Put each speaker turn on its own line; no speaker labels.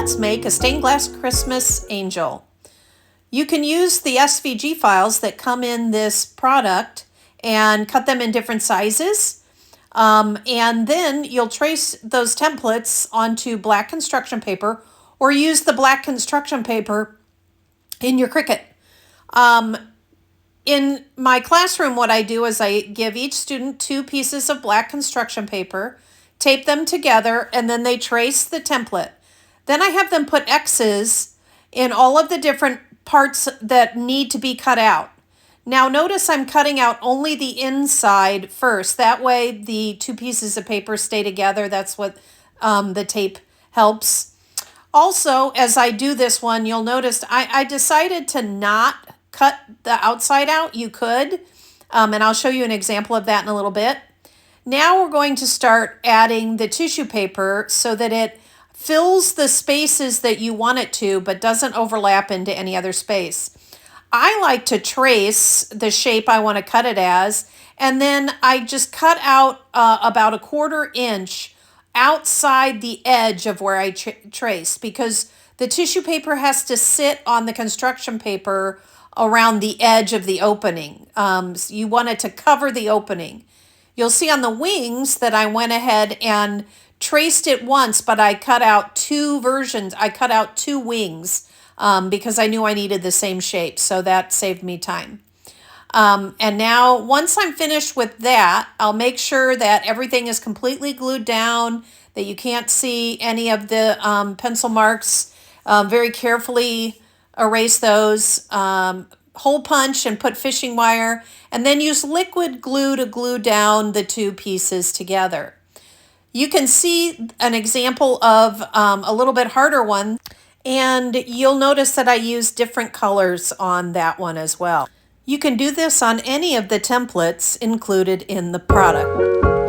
let's make a stained glass Christmas angel. You can use the SVG files that come in this product and cut them in different sizes. And then you'll trace those templates onto black construction paper or use the black construction paper in your Cricut. In my classroom, what I do is I give each student 2 pieces of black construction paper, tape them together, and then they trace the template. Then I have them put X's in all of the different parts that need to be cut out. Now notice I'm cutting out only the inside first. That way the 2 pieces of paper stay together. That's what the tape helps. Also, as I do this one, you'll notice I decided to not cut the outside out. You could, and I'll show you an example of that in a little bit. Now we're going to start adding the tissue paper so that it fills the spaces that you want it to, but doesn't overlap into any other space. I like to trace the shape I want to cut it as, and then I just cut out about 1/4 inch outside the edge of where I trace, because the tissue paper has to sit on the construction paper around the edge of the opening. So you want it to cover the opening. You'll see on the wings that I went ahead and traced it once, but I cut out 2 versions. I cut out 2 wings because I knew I needed the same shape, so that saved me time. And now once I'm finished with that, I'll make sure that everything is completely glued down, that you can't see any of the pencil marks. Very carefully erase those, hole punch and put fishing wire, and then use liquid glue to glue down the 2 pieces together. You can see an example of a little bit harder one, and you'll notice that I use different colors on that one as well. You can do this on any of the templates included in the product.